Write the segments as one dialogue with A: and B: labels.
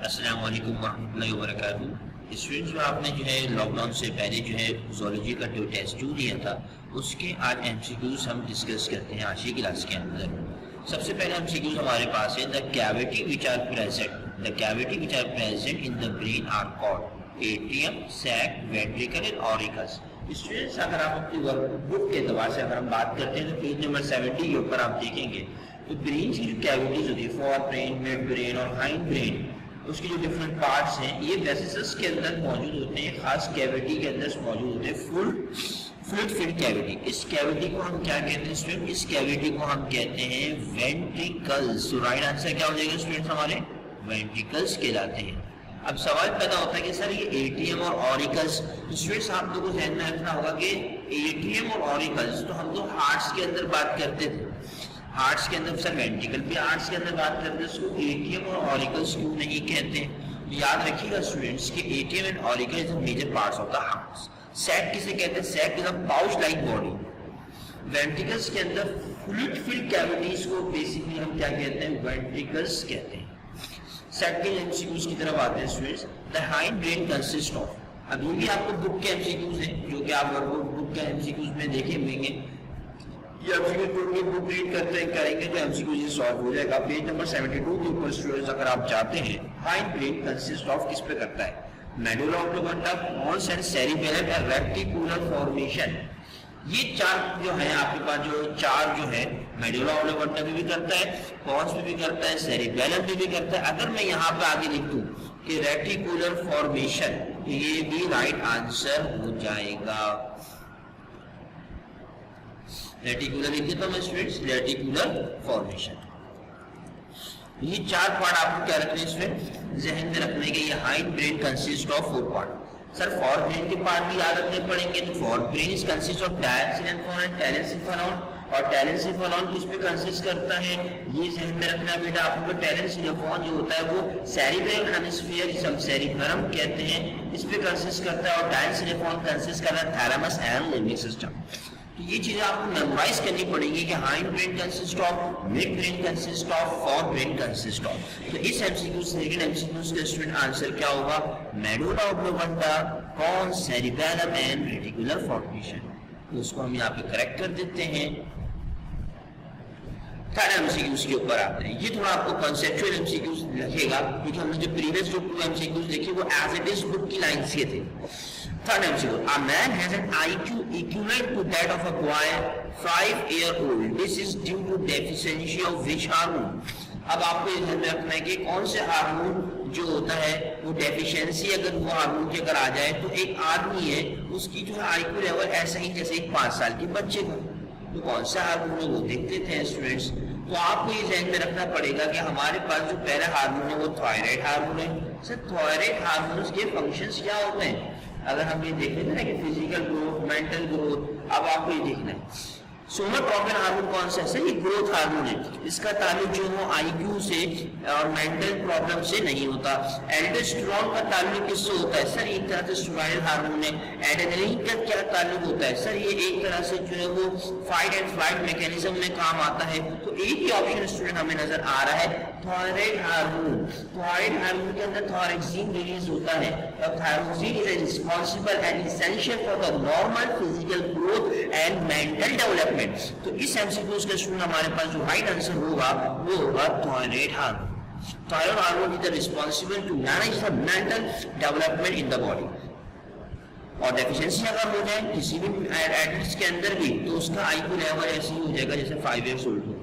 A: अस्सलाम वालेकुम रहमतुल्लाहि व बरकातुहू। स्टूडेंट्स, जो आपने जो है लॉकडाउन से पहले जो है ज़ूलॉजी का जो टेस्ट टू दिया था उसके आज एमसीक्यूज हम डिस्कस करते हैं आज की क्लास के अंदर। सबसे पहले एमसीक्यूज हमारे पास है the cavity which are present in the brain are called atrium, sac, ventricle and auricles. Students, अगर आप अपनी वर्कबुक के एतबार से अगर हम बात करते हैं तो पेज नंबर 70 के ऊपर आप देखेंगे तो ब्रेन की जो कैविटीज होती है, फोर ब्रेन, मिड ब्रेन और हाइंड ब्रेन, उसके जो डिफरेंट पार्ट्स हैं ये वेसिकल्स के अंदर मौजूद होते हैं, खास कैविटी के अंदर मौजूद होते हैं, फ्लूइड फिल्ड कैविटी। इस कैविटी को हम क्या कहते हैं स्टूडेंट? इस कैविटी को हम कहते हैं वेंट्रिकल्स। तो राइट आंसर क्या हो जाएगा स्टूडेंट्स? हमारे वेंट्रिकल्स कहलाते हैं। अब सवाल पैदा होता है कि सर ये एट्रियम और ऑरिकल्स, स्टूडेंट्स आप लोगों को ध्यान में रखना होगा कि एट्रियम और ऑरिकल्स तो हम तो हार्ट्स के अंदर बात करते थे, हार्ट्स के अंदर, सर वेंट्रिकल भी हार्ट्स के अंदर बात करते हैं, उसको एट्रियम और ऑरिकल्स क्यों नहीं कहते हैं? याद रखिएगा स्टूडेंट्स कि atrium and auricle is the major parts of the heart. Sac किसे कहते हैं? Sac is a pouch like body. Ventricles के अंदर फ्लूइड फिल्ड कैविटीज को बेसिकली हम क्या कहते हैं? वेंट्रिकल्स कहते हैं। सेकंड एमसीक्यूज की तरफ आते हैं students. The hind brain consist of, अब ये भी आपको बुक के एमसीक्यूज हैं जो कि आप बुक के एमसीक्यूज में देखे होंगे, ये एमसीक्यूज बुक रीड करते करेंगे तो एमसीक्यूज सॉल्व हो जाएगा। पेज नंबर 72 के ऊपर स्टूडेंट्स अगर आप चाहते हैं, हाइंड ब्रेन कंसिस्ट ऑफ किस पे करता है? Medulla oblongata, pons and cerebellum and reticular formation. ये चार जो है आपके पास, जो चार जो है मेडुला ऑब्लिंगुआ में भी करता है, पोन्स में भी करता है, सेरिबेलम में भी करता है। अगर मैं यहाँ पे आगे लिख दूं कि रेक्टिकुलर फॉर्मेशन, ये भी राइट आंसर हो जाएगा। रेटिकुलर लिख देता हूं मैं स्टूडेंट्स, रेटिकुलर फॉर्मेशन। ये चार पार्ट आपको क्या रखने हैं स्टूडेंट? जहन में रखने के। ये hind brain consist of 4 part. Sir fore brain के पार्ट भी याद रखने पड़ेंगे, तो fore brain is consist of diencephalon and telencephalon, और टेलेंसिफेनॉन किस पे कंसिस्ट करता है? ये जहन में रखना बेटा आपको। टेलेंसिफेनॉन जो होता है वो सेरिब्रल हेमिस्फीयर, जिसे हम सेरिबेलम कहते हैं, इस पे कंसिस्ट करता है, और डायसिनेफॉन कंसिस्ट करता है थैलेमस एंड लिम्बिक सिस्टम। तो ये चीजें आपको मेमोराइज करनी पड़ेगी कि hind brain consist of, mid brain consist of, fore brain consist of. तो इस एमसीक्यू सेकंड एमसीक्यू का स्टूडेंट आंसर क्या होगा? Medulla oblongata, pons, cerebellum and reticular formation. तो उसको हम यहाँ पे करेक्ट कर देते हैं। थर्ड एमसीक्यूज के ऊपर आते हैं। ये थोड़ा आपको कॉन्सेप्चुअल एमसीक्यूज लिखेगा क्योंकि हमने जो प्रीवियस जो 2 एमसीक्यूज देखे वो एज इट इज बुक की लाइन से थे। Third MCQ, a man has an IQ equivalent to that of a boy 5-year-old. This is due to deficiency of which hormone? अब आपको ये ध्यान में रखना है कि कौन से हार्मोन जो होता है वो डेफिशिएंसी अगर वो हार्मोन की अगर आ जाए तो एक आदमी है उसकी जो है आईक्यू लेवल ऐसा ही जैसे एक 5 साल के बच्चे का। तो कौन सा हार्मोन है वो देखते थे स्टूडेंट्स। तो आपको ये ध्यान में रखना पड़ेगा कि हमारे पास जो पहला हार्मोन है वो थायराइड हार्मोन है। सर थायराइड हार्मोन के फंक्शंस क्या होते हैं? अगर हम ये देखें ना कि फिजिकल ग्रोथ, मेंटल ग्रोथ, अब आपको ये देखना है सोमाटोफिन हार्मोन कौन सा है? सर ये ग्रोथ हार्मोन है। इसका ताल्लुक जो है आईक्यू से और मेंटल प्रॉब्लम से नहीं होता। एल्डोस्टेरोन का ताल्लुक किससे होता है? सर एक तरह से स्टेरॉइड हार्मोन है। एड्रेनलिन का क्या ताल्लुक होता है? सर ये एक तरह से जो है वो फाइट एंड फ्लाइट मैकेनिज्म में काम आता है। तो एक ही ऑप्शन स्टूडेंट हमें नजर आ रहा है, थायराइड हार्मोन। थायराइड हार्मोन के अंदर थायरोक्सिन रिलीज होता है और thyroxine is responsible and essential for the normal physical growth and mental development. तो इस एमसीक्यूज का स्टूडेंट हमारे पास जो राइट आंसर होगा वो होगा thyroid hormone. Thyroid hormone is responsible to manage the mental development in the body. और deficiency अगर हो जाए किसी भी एडल्ट के अंदर भी तो उसका आईक्यू लेवल ऐसे ही हो जाएगा जैसे 5 years old हो।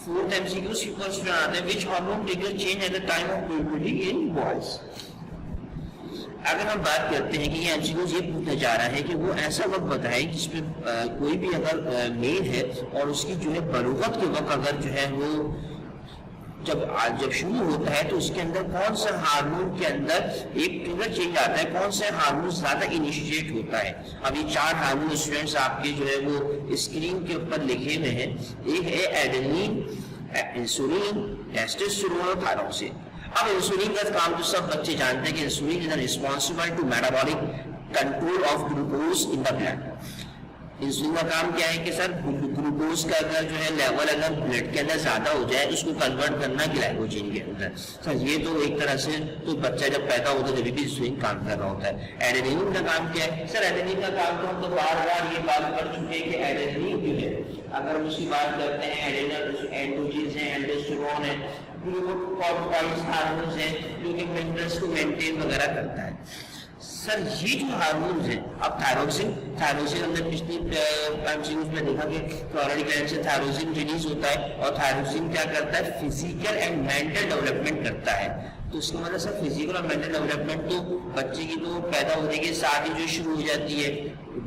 A: फोर्थ एमसीक्यू सीक्वेंस में आते हैं, which hormone trigger change at the time of puberty in boys. अगर हम बात करते हैं कि ये एमसीक्यूज ये पूछा जा रहा है कि वो ऐसा वक्त बताए जिसमें कोई भी अगर मेल है और उसकी जो है बलूगत के वक्त अगर जो है वो जब शुरू होता है तो उसके अंदर कौन सा हार्मोन के अंदर एक ट्रिगर चेंज आता है, कौन सा हार्मोन ज्यादा इनिशिएट होता है। अब ये 4 हार्मोन स्टूडेंट्स आपके जो है वो स्क्रीन के ऊपर लिखे हुए हैं। एक है एड्रेनलिन, इंसुलिन, टेस्टोस्टेरोन और थायरोक्सिन। अब इंसुलिन का काम तो सब बच्चे जानते हैं कि insulin is responsible to metabolic control of glucose in the blood. Insulin का काम क्या है कि सर ग्लूकोज का अगर जो है लेवल अगर ब्लड के अंदर ज्यादा हो जाए उसको कन्वर्ट करना ग्लाइकोजन के अंदर। सर ये तो एक तरह से तो बच्चा जब पैदा होता है तभी भी इंसुलिन काम कर रहा होता है। एडेनिन का काम क्या है? सर एडेनिन का काम तो हम तो बार बार ये बात कर चुके हैं कि एडेनिन जो है अगर हम उसकी बात करते हैं एडेनल एंड्रोजेंस है, एल्डोस्टेरोन है, ग्लूकोकॉर्टिकॉइड्स हार्मोन्स है जो कि मिनरल्स को मेंटेन वगैरह करता है। सर ये जो हार्मोन्स है, अब थायरोक्सिन हमने पिछली एमसीक्यूज में देखा कि क्लोराइड ग्लैंड से थायरोक्सिन रिलीज होता है और थायरोक्सिन क्या करता है? फिजिकल एंड मेंटल डेवलपमेंट करता है। तो इसका मतलब सर फिजिकल और मेंटल डेवलपमेंट तो बच्चे की तो पैदा होने के साथ ही जो शुरू हो जाती है।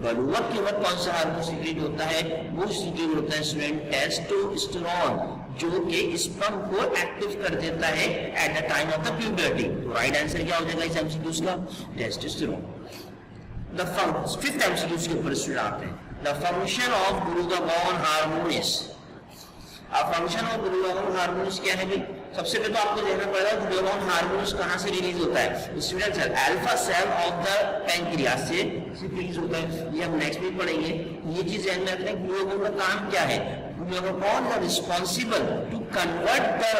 A: बलूगत के वक्त कौन सा हार्मोन सीक्रेट होता है? वो सीक्रेट होता है स्टूडेंट टेस्टोस्टेरोन, जो कि स्पर्म को एक्टिव कर देता है at the time of the puberty. तो राइट आंसर क्या हो जाएगा इस एमसीक्यूज का? टेस्टोस्टेरोन। द फिफ्थ एमसीक्यूज के ऊपर स्टूडेंट आते हैं। The function of glucagon hormone is. अब फंक्शन ऑफ ग्लूकागोन हार्मोन क्या है भाई? सबसे पहले तो आपको देखना पड़ेगा ग्लूकागोन हार्मोन कहां से रिलीज होता है? Student sir alpha cell of the pancreas से रिलीज होता है। ये हम नेक्स्ट में पढ़ेंगे। ये चीज ध्यान में रखना है ग्लूकागोन का काम क्या है। Glucagon is responsible to convert the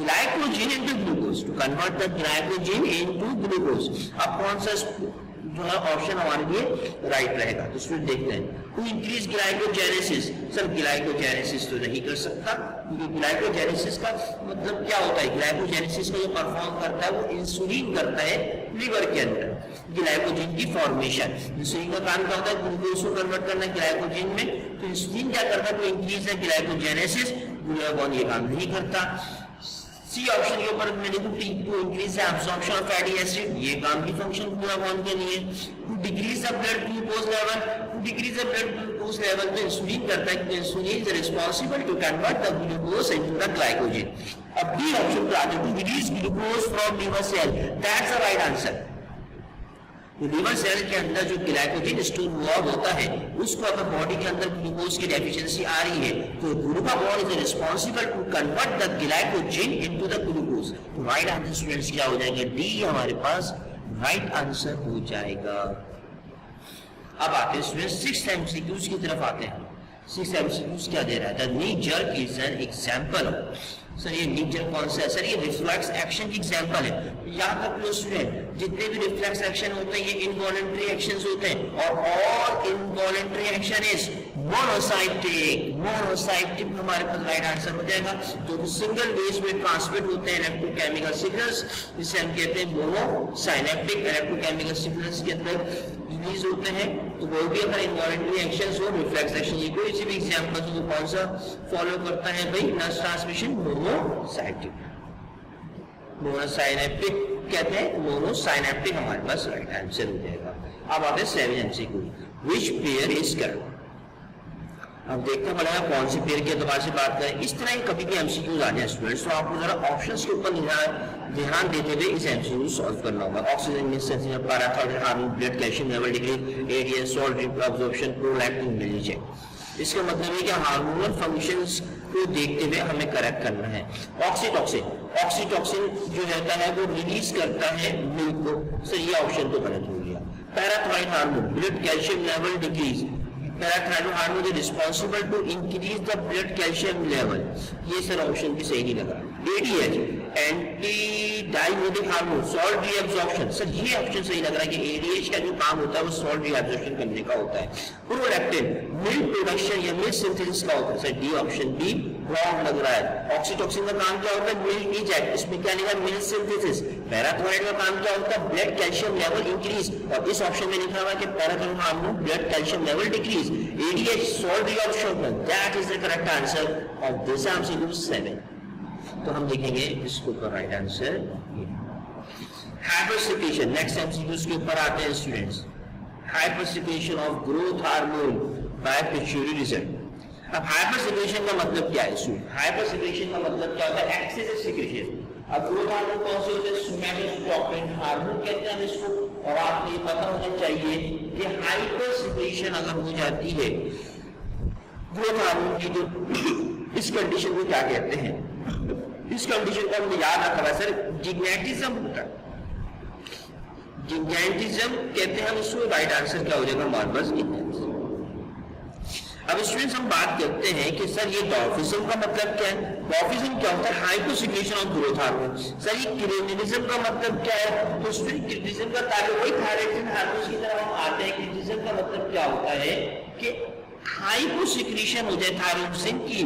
A: glycogen into glucose. To convert the glycogen into glucose. अब कौन सा जो है ऑप्शन हमारे लिए राइट रहेगा? तो इसमें देखते हैं। To increase glycogenesis. Sir glycogenesis तो नहीं कर सकता क्योंकि ग्लाइकोजेनेसिस का मतलब क्या होता है? ग्लाइकोजेनेसिस को जो परफॉर्म करता है वो इंसुलिन करता है लिवर के अंदर ग्लाइकोजन की फॉर्मेशन। इंसुलिन का काम क्या होता है? ग्लूकोज को कन्वर्ट करना ग्लाइकोजन में। तो इंसुलिन क्या करता है? तो इंक्रीज द ग्लाइकोजेनेसिस। ग्लूकागोन ये काम नहीं करता। सी ऑप्शन के ऊपर मैंने to increase the absorption of fatty acid, ये काम की फंक्शन ग्लूकागोन के लिए। To decrease the blood glucose level, to decrease the blood glucose level में इंसुलिन करता है क्योंकि insulin is responsible to convert the glucose into the glycogen. अब डी ऑप्शन पर आते हैं, to release glucose from liver cell, that's the right answer. Liver cell के अंदर जो ग्लाइकोजन स्टोर हुआ होता है उसको अगर बॉडी के अंदर ग्लूकोज की डेफिशिएंसी आ रही है तो glucagon is responsible to convert the glycogen into the glucose. तो राइट आंसर स्टूडेंट्स क्या हो जाएगा? डी हमारे पास राइट आंसर हो जाएगा। अब आते हैं स्टूडेंट्स सिक्स्थ एमसीक्यूज की तरफ आते हैं। सिक्स्थ एमसीक्यूज क्या दे रहा है? The knee jerk is an example. Sir ये नी जर्क कौन सा है? सर ये रिफ्लेक्स एक्शन की एग्जांपल है। याद रख लो स्टूडेंट, जितने भी रिफ्लेक्स एक्शन होते हैं ये इनवॉलंटरी एक्शंस होते हैं और all involuntary action is monocyclic. Monocyclic हमारे पास राइट आंसर हो जाएगा। जो सिंगल वेज में ट्रांसमिट होते हैं इलेक्ट्रोकेमिकल सिग्नल्स, जिसे हम कहते हैं मोनोसाइनेप्टिक। इलेक्ट्रोकेमिकल सिग्नल्स के अंदर रिलीज होते हैं। तो कोई भी अगर इनवॉलंटरी एक्शंस हो, रिफ्लेक्स एक्शन, ये कोई सी भी एग्जांपल हो तो कौन सा फॉलो करता है भाई? Nerve transmission monocyclic. मोनोसाइनेप्टिक कहते हैं, मोनोसाइनेप्टिक हमारे पास राइट आंसर हो जाएगा। अब आते हैं 7 MCQ. Which pair is correct? अब देखते पड़ेगा कौन सी पेयर के एतबार से बात करें। इस तरह कभी भी एमसीक्यूज आ जाए स्टूडेंट्स तो आपको जरा ऑप्शंस के ऊपर ध्यान देते हुए इस एमसीक्यू सॉल्व करना होगा। ऑक्सीजन में sensitive parathyroid hormone, blood calcium level decrease, ADS, salt absorption, prolactin release है। इसका मतलब है कि हार्मोनल फंक्शंस को देखते हुए हमें करेक्ट करना है। ऑक्सीटॉक्सिन जो रहता है वो रिलीज करता है मिल्क को। सर ये ऑप्शन तो गलत हो गया। Parathyroid hormone, blood calcium level decrease. Parathyroid hormone is responsible to increase the blood calcium level, ये सर ऑप्शन भी सही नहीं लगा। ADH, anti diabetic hormone, salt reabsorption, sir ये ऑप्शन सही लग रहा है कि एडीएच का जो काम होता है वो सॉल्ट रीअब्जॉर्प्शन करने का होता है। प्रोलैक्टिन मिल्क प्रोडक्शन या मिल्क सिंथेसिस का होता है। Sir D option be wrong लग रहा है। ऑक्सीटॉक्सिन का काम क्या होता है? मिल्क इजेक्ट, इसमें क्या लिखा? Milk synthesis. पैराथायरॉइड का काम क्या होता है? ब्लड कैल्शियम लेवल इंक्रीज, और इस ऑप्शन में लिखा हुआ है कि parathyroid hormone, blood calcium level decrease, ADH salt reabsorption. That is the correct answer of this MCQ 7। तो हम देखेंगे इसको का right answer hypersecretion. Next MCQs के ऊपर आते हैं students. Hypersecretion of growth hormone by pituitary region. अब हाइपरसेक्रेशन का मतलब क्या है स्टूडेंट? हाइपरसेक्रेशन का मतलब क्या होता है? Excessive secretion. अब ग्रोथ हार्मोन कौन से होते हैं? सोमैटोस्टॉकिन हार्मोन कहते हैं इसको। और आपको ये पता होना चाहिए कि हाइपरसेक्रेशन अगर हो जाती है ग्रोथ हार्मोन की तो इस कंडीशन को क्या कहते हैं? इस कंडीशन को हमने याद रखा है सर, जिग्नेटिज्म होता है। जिग्नेटिज्म कहते हैं हम इसको। राइट आंसर क्या हो जाएगा हमारे पास? अब स्टूडेंट्स हम बात करते हैं कि सर ये डॉर्फिज्म का मतलब क्या है। डॉर्फिज्म क्या होता है? Hyposecretion of growth hormone. Sir ये क्रिटिनिज्म का मतलब क्या है? तो स्टूडेंट क्रिटिनिज्म का ताकि वही थायराइड हार्मोन की तरफ हम आते हैं। क्रिटिनिज्म का मतलब क्या होता है कि हाइपोसिक्रेशन हो जाए थायरोक्सिन की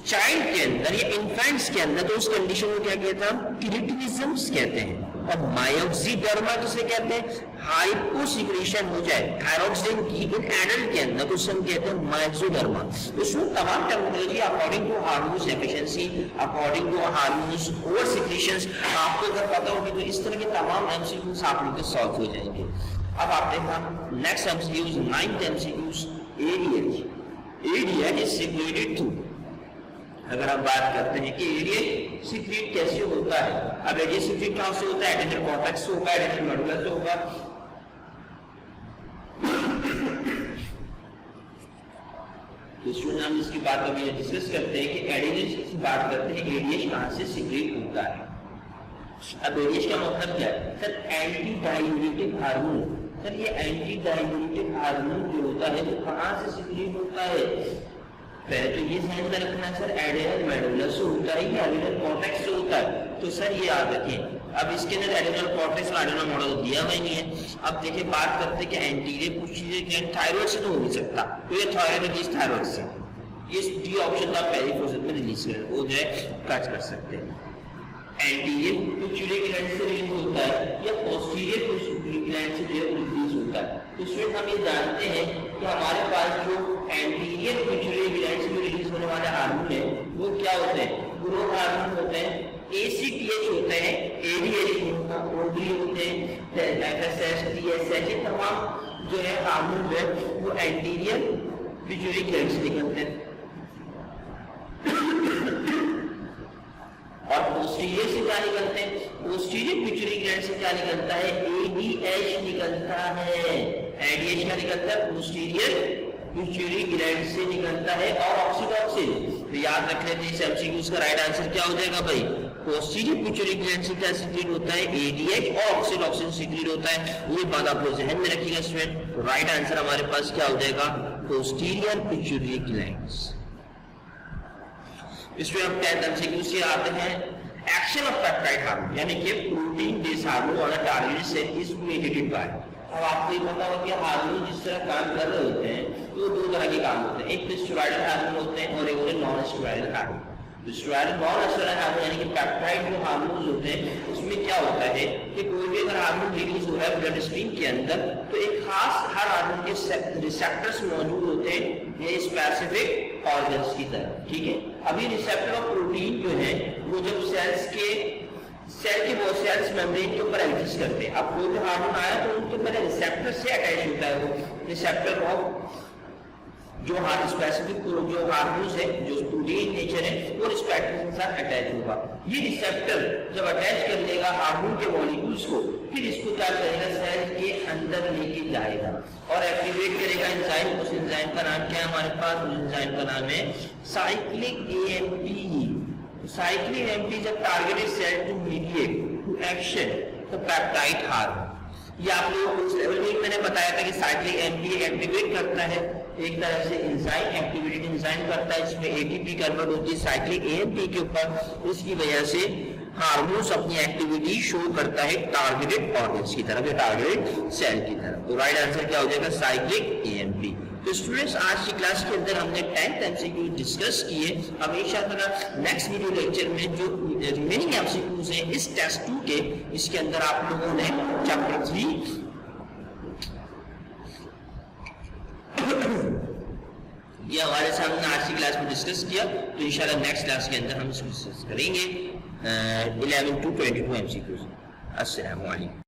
A: चाइल्ड के अंदर या इन्फेंट्स के अंदर, तो उस कंडीशन को क्या कहते हैं? हम क्रिटिनिज्म कहते हैं। और मायोक्सीडर्मा किसे कहते हैं? हाइपोसिक्रेशन हो जाए थायरोक्सिन की इन एडल्ट के अंदर, तो उसे हम कहते हैं मायोक्सीडर्मा। तो इसमें तमाम terminology according to hormones efficiency, according to hormones over secretions, आपको अगर पता होगी तो इस तरह के तमाम एमसीक्यूज आप लोग के सॉल्व हो जाएंगे। अब आते हैं हम next MCQs, 9th MCQs, ADH is secreted through. अगर हम बात करते हैं कि एडीएच सीक्रेट कैसे होता है, अब एडीएच सीक्रेट कहां से होता है? एडेनल कॉर्टेक्स से होगा, एडेनल मेडुला से होगा। तो हम इसकी बात अभी डिस्कस करते हैं कि एडीएच की बात करते हैं, एडीएच कहां से सीक्रेट होता है। अब एडीएच का मतलब क्या है? Sir anti diuretic hormone. Sir ये एंटी डाययूरेटिक हार्मोन जो होता है वो कहां से सीक्रेट होता है? पहले तो ये ध्यान में रखना सर एडेनल मेडुला से होता है या एडेनल कॉर्टेक्स से होता है, तो सर ये याद रखें। अब इसके अंदर एडेनल कॉर्टेक्स और एडेनल मॉडल दिया हुआ नहीं है। अब देखिए बात करते हैं कि एंटीरियर पोस्टीरियर ग्लैंड थायराइड से तो हो नहीं सकता, तो ये थायराइड रिलीज थायराइड से, ये डी ऑप्शन आप पहली प्रोसेस में रिलीज कर वो जो है कट कर सकते हैं। एंटीरियर पोस्टीरियर ग्लैंड से रिलीज होता है या पोस्टीरियर पोस्टीरियर ग्लैंड से जो रिलीज होता है। तो इसमें हम ये जानते हैं कि हमारे पास जो एंटीरियर पिट्यूटरी ग्लैंड से रिलीज होने वाले हार्मोन है वो क्या होते हैं? ग्रोथ हार्मोन होते हैं, एसीटीएच होते हैं, एडीएच होते हैं, एफएसएच, टीएसएच, तमाम जो है हार्मोन है वो एंटीरियर पिट्यूटरी ग्लैंड से निकलते हैं। और पोस्टीरियर से क्या निकलते हैं? पोस्टीरियर पिट्यूटरी ग्लैंड से क्या निकलता है? एडीएच निकलता है। एडीएच क्या निकलता है? पोस्टीरियर पिट्यूटरी ग्लैंड से निकलता है। और ऑक्सीटॉसिन, तो याद रख लेते हैं इस एमसीक्यू का राइट आंसर क्या हो जाएगा भाई? पोस्टीरियर पिट्यूटरी ग्लैंड से क्या सीक्रेट होता है? एडीएच और ऑक्सीटॉसिन सीक्रेट होता है। ये बात आप लोग ध्यान में रखिएगा स्टूडेंट। तो राइट आंसर हमारे पास क्या हो जाएगा? Posterior pituitary glands. इसमें हम 10th एमसीक्यू से आते हैं, एक्शन ऑफ पेप्टाइड हार्मोन, यानी कि protein based hormone on a targeted cell is meditated by. अब आपको ये पता होगा कि हार्मोन जिस तरह काम कर रहे होते हैं तो दो तरह के काम होते हैं, एक तो स्टेरॉइडल हार्मोन होते हैं और एक होते हैं नॉन स्टेरॉइडल हार्मोन। तो स्टेरॉइडल नॉन स्टेरॉइडल हार्मोन यानी कि पेप्टाइड जो हार्मोन होते हैं उसमें क्या होता है कि कोई भी अगर हार्मोन रिलीज हो रहा है ब्लड स्ट्रीम के अंदर तो एक खास हर हार्मोन के रिसेप्टर्स मौजूद होते हैं, ये स्पेसिफिक ऑर्गन्स की तरह, ठीक है। अभी रिसेप्टर ऑफ प्रोटीन जो है वो जब सेल के बहुत सेल्स मेम्ब्रेन के ऊपर एग्जिस्ट करते हैं। अब कोई भी हार्मोन आया तो उनके पहले रिसेप्टर से अटैच होता है, वो रिसेप्टर ऑफ जो स्पेसिफिक जो हार्मोन्स है जो प्रोटीन नेचर है वो रिसेप्टर के साथ अटैच होगा। ये रिसेप्टर जब अटैच कर लेगा हार्मोन के मॉलिक्यूल्स को, फिर इसको क्या करेगा? सेल के अंदर लेके जाएगा और एक्टिवेट करेगा एंजाइम। उस एंजाइम का नाम क्या है हमारे पास? उस एंजाइम का नाम है साइक्लिक एएमपी। साइक्लिक एएमपी जब targeted cell to mediate to action तो पेप्टाइड हार्मोन। ये आप लोगों को उस लेवल में मैंने बताया था कि साइक्लिक एएमपी एक्टिवेट करता है, एक तरह से एंजाइम एक्टिवेटेड एंजाइम करता है जिसमें एटीपी कन्वर्ट होती है साइक्लिक एएमपी के ऊपर। इसकी वजह से हार्मोन्स अपनी एक्टिविटी शो करता है टारगेटेड ऑर्गन्स की तरफ या टारगेटेड सेल की तरफ। तो राइट आंसर क्या हो जाएगा? Cyclic AMP. तो स्टूडेंट्स आज की क्लास के अंदर हमने 10th एमसीक्यू डिस्कस किए। अब इंशाअल्लाह नेक्स्ट वीडियो लेक्चर में जो रिमेनिंग एमसीक्यूज हैं इस टेस्ट 2 के, इसके अंदर आप लोगों ने चैप्टर 3 ये हमारे सामने आज की क्लास में डिस्कस किया। तो इंशाल्लाह नेक्स्ट क्लास के अंदर हम इसको डिस्कस करेंगे 11 to 22 एमसीक्यूज। अस्सलाम वालेकुम।